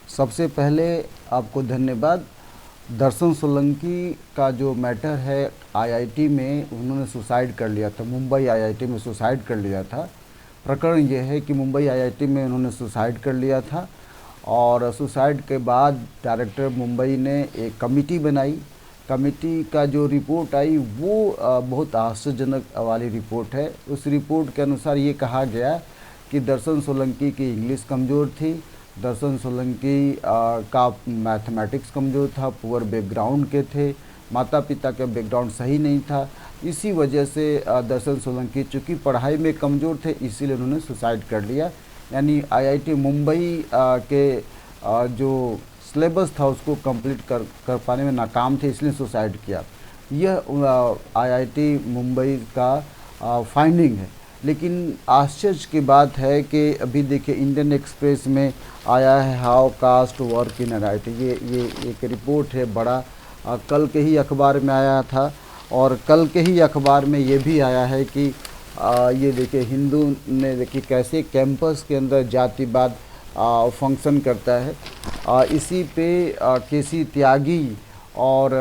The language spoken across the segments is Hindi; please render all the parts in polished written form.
सबसे पहले आपको धन्यवाद। दर्शन सोलंकी का जो मैटर है, आईआईटी में उन्होंने सुसाइड कर लिया था, मुंबई आईआईटी में सुसाइड कर लिया था। प्रकरण ये है कि मुंबई आईआईटी में उन्होंने सुसाइड कर लिया था और सुसाइड के बाद डायरेक्टर मुंबई ने एक कमेटी बनाई। कमेटी का जो रिपोर्ट आई वो बहुत आश्चर्यजनक वाली रिपोर्ट है। उस रिपोर्ट के अनुसार ये कहा गया कि दर्शन सोलंकी की इंग्लिश कमज़ोर थी, दर्शन सोलंकी का मैथमेटिक्स कमज़ोर था, पुअर बैकग्राउंड के थे, माता पिता का बैकग्राउंड सही नहीं था। इसी वजह से दर्शन सोलंकी चूँकि पढ़ाई में कमज़ोर थे, इसीलिए उन्होंने सुसाइड कर लिया। यानी आईआईटी मुंबई के जो सिलेबस था उसको कंप्लीट कर पाने में नाकाम थे, इसलिए सुसाइड किया। यह आईआईटी मुंबई का फाइंडिंग है। लेकिन आश्चर्य की बात है कि अभी देखिए इंडियन एक्सप्रेस में आया है, how caste work in IIT. ये एक रिपोर्ट है, बड़ा कल के ही अखबार में आया था। और कल के ही अखबार में ये भी आया है कि ये देखिए हिंदू ने देखिए कैसे कैंपस के अंदर जातिवाद फंक्शन करता है। इसी पे केसी त्यागी और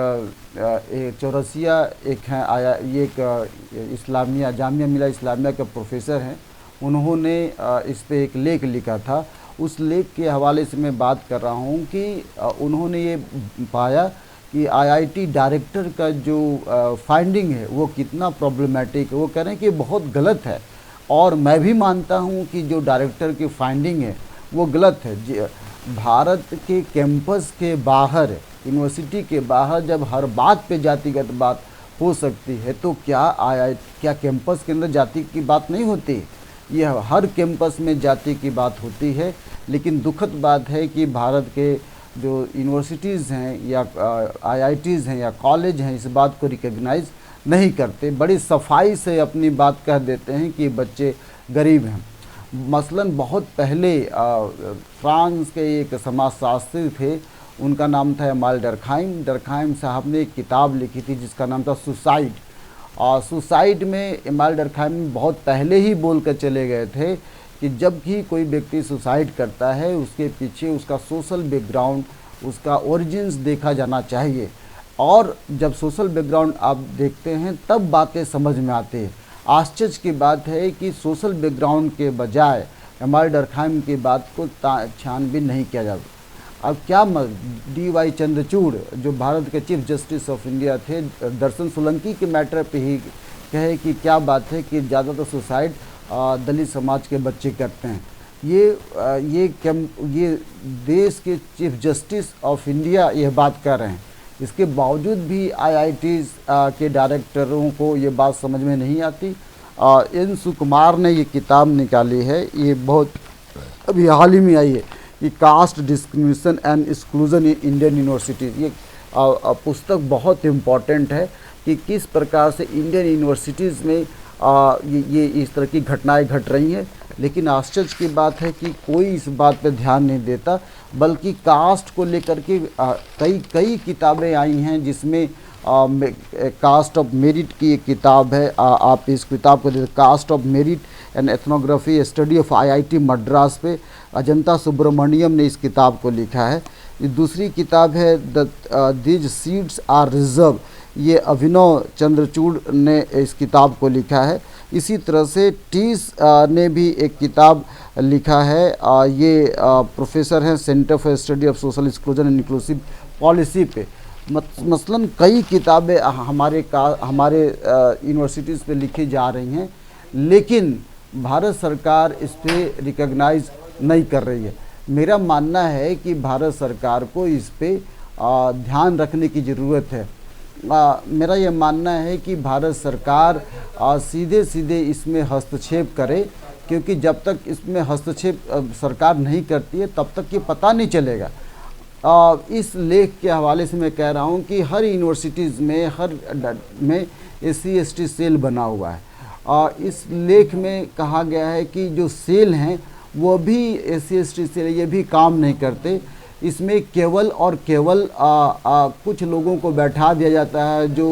चौरसिया एक हैं आया, ये एक इस्लामिया जामिया मिला इस्लामिया के प्रोफेसर हैं। उन्होंने इस पे एक लेख लिखा था। उस लेख के हवाले से मैं बात कर रहा हूँ कि उन्होंने ये पाया कि आईआईटी डायरेक्टर का जो फाइंडिंग है वो कितना प्रॉब्लमेटिक है। वो कह रहे हैं कि बहुत गलत है और मैं भी मानता हूँ कि जो डायरेक्टर की फाइंडिंग है वो गलत है। भारत के कैंपस के बाहर, यूनिवर्सिटी के बाहर जब हर बात पे जातिगत बात हो सकती है तो क्या कैंपस के अंदर जाति की बात नहीं होती? यह हर कैंपस में जाति की बात होती है। लेकिन दुखद बात है कि भारत के जो यूनिवर्सिटीज़ हैं या आईआईटीज़ हैं या कॉलेज हैं इस बात को रिकग्नाइज़ नहीं करते, बड़ी सफाई से अपनी बात कह देते हैं कि बच्चे गरीब हैं। मसलन बहुत पहले फ्रांस के एक समाजशास्त्री थे, उनका नाम था एमाल डर्खाइम। डर्खाइम साहब ने एक किताब लिखी थी जिसका नाम था सुसाइड। और सुसाइड में एमाल डर्खाइम बहुत पहले ही बोल कर चले गए थे कि जब भी कोई व्यक्ति सुसाइड करता है उसके पीछे उसका सोशल बैकग्राउंड, उसका ओरिजिन्स देखा जाना चाहिए। और जब सोशल बैकग्राउंड आप देखते हैं तब बातें समझ में आती है। आश्चर्य की बात है कि सोशल बैकग्राउंड के बजाय एमाल डर्खाइम की बात को छानबीन नहीं किया जाता। अब क्या डी.वाई. चंद्रचूड़ जो भारत के चीफ जस्टिस ऑफ इंडिया थे, दर्शन सोलंकी के मैटर पे ही कहे कि क्या बात है कि ज़्यादातर सुसाइड दलित समाज के बच्चे करते हैं। ये देश के चीफ जस्टिस ऑफ इंडिया यह बात कर रहे हैं। इसके बावजूद भी आईआईटीज़ के डायरेक्टरों को ये बात समझ में नहीं आती। एन सुकुमार ने ये किताब निकाली है, ये बहुत अभी हाल ही में आई है कि caste discrimination and exclusion in Indian universities. ये पुस्तक बहुत इम्पॉर्टेंट है कि किस प्रकार से इंडियन यूनिवर्सिटीज़ में ये इस तरह की घटनाएं घट रही हैं। लेकिन आश्चर्य की बात है कि कोई इस बात पर ध्यान नहीं देता, बल्कि कास्ट को लेकर के कई किताबें आई हैं जिसमें कास्ट ऑफ मेरिट की एक किताब है। आप इस किताब को देखिए, caste of merit and ethnography study of IIT Madras पे अजंता सुब्रमण्यम ने इस किताब को लिखा है। ये दूसरी किताब है दीज सीट्स आर रिजर्व, ये अभिनव चंद्रचूड़ ने इस किताब को लिखा है। इसी तरह से टीस ने भी एक किताब लिखा है। ये प्रोफेसर हैं centre for study of social exclusion and inclusive policy पे। मसलन कई किताबें हमारे यूनिवर्सिटीज़ पे लिखी जा रही हैं, लेकिन भारत सरकार इस पे रिकग्नाइज़ नहीं कर रही है। मेरा मानना है कि भारत सरकार को इस पे ध्यान रखने की ज़रूरत है। मेरा ये मानना है कि भारत सरकार सीधे सीधे इसमें हस्तक्षेप करे, क्योंकि जब तक इसमें हस्तक्षेप सरकार नहीं करती है तब तक ये पता नहीं चलेगा। इस लेख के हवाले से मैं कह रहा हूँ कि हर यूनिवर्सिटीज़ में में SC/ST सेल बना हुआ है। इस लेख में कहा गया है कि जो सेल हैं वो भी SC/ST सेल, ये भी काम नहीं करते। इसमें केवल और केवल कुछ लोगों को बैठा दिया जाता है जो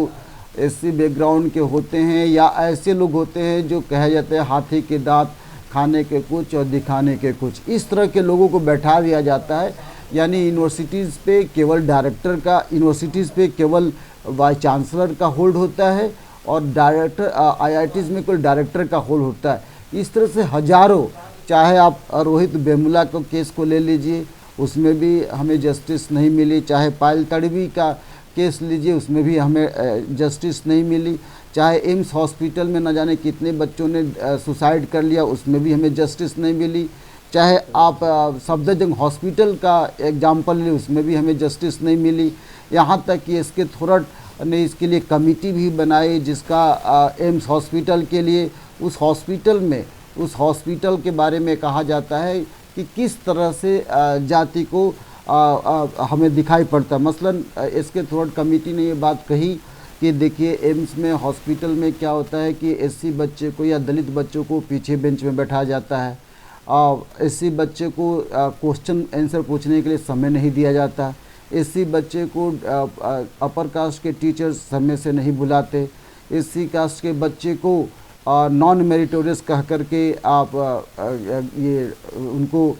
SC बैकग्राउंड के होते हैं या ऐसे लोग होते हैं जो कहे जाते हैं हाथी के दांत खाने के कुछ और दिखाने के कुछ, इस तरह के लोगों को बैठा दिया जाता है। यानी यूनिवर्सिटीज़ पे केवल डायरेक्टर का, यूनिवर्सिटीज़ पे केवल वाइस चांसलर का होल्ड होता है और डायरेक्टर आईआईटीज़ में कोई डायरेक्टर का होल्ड होता है। इस तरह से हजारों, चाहे आप रोहित वेमुला को केस को ले लीजिए, उसमें भी हमें जस्टिस नहीं मिली, चाहे पायल तड़वी का केस लीजिए, उसमें भी हमें जस्टिस नहीं मिली, चाहे एम्स हॉस्पिटल में न जाने कितने बच्चों ने सुसाइड कर लिया, उसमें भी हमें जस्टिस नहीं मिली, चाहे आप सफदरजंग हॉस्पिटल का एग्जाम्पल लें, उसमें भी हमें जस्टिस नहीं मिली। यहाँ तक कि एस के थोरट ने इसके लिए कमेटी भी बनाई, जिसका एम्स हॉस्पिटल के लिए उस हॉस्पिटल के बारे में कहा जाता है कि किस तरह से जाति को हमें दिखाई पड़ता है। मसलन एस के थोरट कमेटी ने ये बात कही कि देखिए एम्स में हॉस्पिटल में क्या होता है कि एससी बच्चे को या दलित बच्चों को पीछे बेंच में बैठाया जाता है, एससी बच्चे को क्वेश्चन आंसर पूछने के लिए समय नहीं दिया जाता, एससी बच्चे को अपर कास्ट के टीचर्स समय से नहीं बुलाते, एससी कास्ट के बच्चे को नॉन मेरिटोरियस कह करके आप ये उनको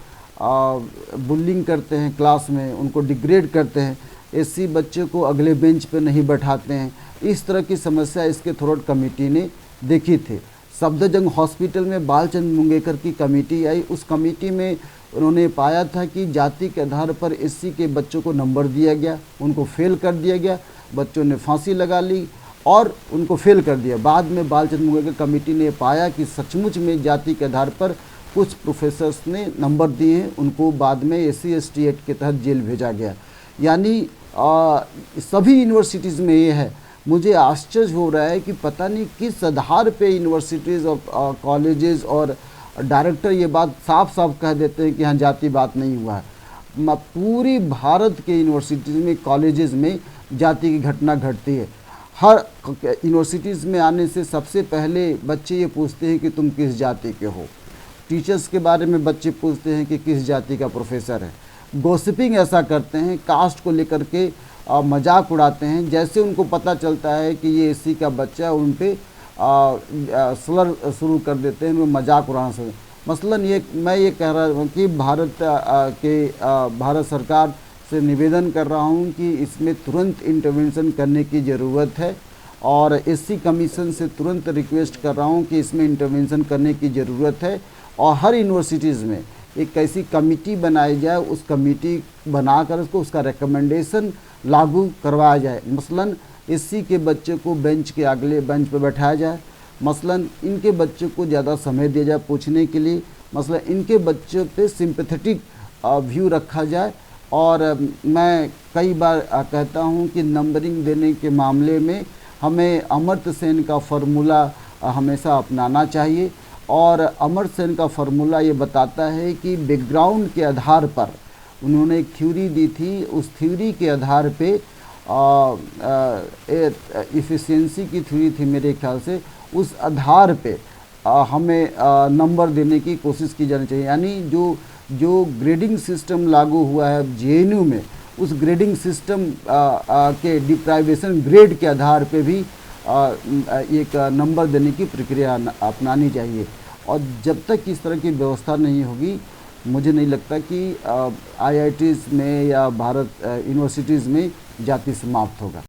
बुलिंग करते हैं, क्लास में उनको डिग्रेड करते हैं, एससी बच्चे को अगले बेंच पे नहीं बैठाते हैं। इस तरह की समस्या इसके थोरट कमेटी ने देखी थी। सफदरजंग हॉस्पिटल में बालचंद मुंगेकर की कमेटी आई, उस कमेटी में उन्होंने पाया था कि जाति के आधार पर एससी के बच्चों को नंबर दिया गया, उनको फेल कर दिया गया, बच्चों ने फांसी लगा ली और उनको फेल कर दिया। बाद में बालचंद मुंगेकर कमेटी ने पाया कि सचमुच में जाति के आधार पर कुछ प्रोफेसर्स ने नंबर दिए हैं, उनको बाद में SC ST एक्ट के तहत जेल भेजा गया। यानी सभी यूनिवर्सिटीज़ में ये है। मुझे आश्चर्य हो रहा है कि पता नहीं किस आधार पे यूनिवर्सिटीज़ और कॉलेजेस और डायरेक्टर ये बात साफ साफ कह देते हैं कि यहाँ जाति बात नहीं हुआ है। पूरी भारत के यूनिवर्सिटीज़ में, कॉलेजेस में जाति की घटना घटती है। हर यूनिवर्सिटीज़ में आने से सबसे पहले बच्चे ये पूछते हैं कि तुम किस जाति के हो। टीचर्स के बारे में बच्चे पूछते हैं कि किस जाति का प्रोफेसर है। गॉसिपिंग ऐसा करते हैं, कास्ट को लेकर के मजाक उड़ाते हैं। जैसे उनको पता चलता है कि ये एससी का बच्चा है, उन पे स्लर शुरू कर देते हैं, उनको मजाक उड़ाना से। मसलन मैं ये कह रहा हूँ कि भारत सरकार से निवेदन कर रहा हूँ कि इसमें तुरंत इंटरवेंशन करने की ज़रूरत है और एससी कमीशन से तुरंत रिक्वेस्ट कर रहा हूँ कि इसमें इंटरवेंशन करने की ज़रूरत है और हर यूनिवर्सिटीज़ में एक ऐसी कमेटी बनाई जाए, उस कमेटी बनाकर उसका रिकमेंडेशन लागू करवाया जाए। मसलन एससी के बच्चे को बेंच के अगले बेंच पर बैठाया जाए, मसलन इनके बच्चे को ज़्यादा समय दिया जाए पूछने के लिए, मसलन इनके बच्चों पे सिंपैथेटिक व्यू रखा जाए। और मैं कई बार कहता हूँ कि नंबरिंग देने के मामले में हमें अमर्त्य सेन का फार्मूला हमेशा अपनाना चाहिए। और अमर्त्य सेन का फार्मूला ये बताता है कि बैकग्राउंड के आधार पर उन्होंने एक थ्योरी दी थी, उस थ्योरी के आधार पे इफ़िशियंसी की थ्योरी थी मेरे ख्याल से, उस आधार पे हमें नंबर देने की कोशिश की जानी चाहिए। यानी जो ग्रेडिंग सिस्टम लागू हुआ है JNU में, उस ग्रेडिंग सिस्टम के डिप्राइवेशन ग्रेड के आधार पे भी एक नंबर देने की प्रक्रिया अपनानी चाहिए। और जब तक इस तरह की व्यवस्था नहीं होगी, मुझे नहीं लगता कि IITs में या भारत यूनिवर्सिटीज़ में जाति समाप्त होगा।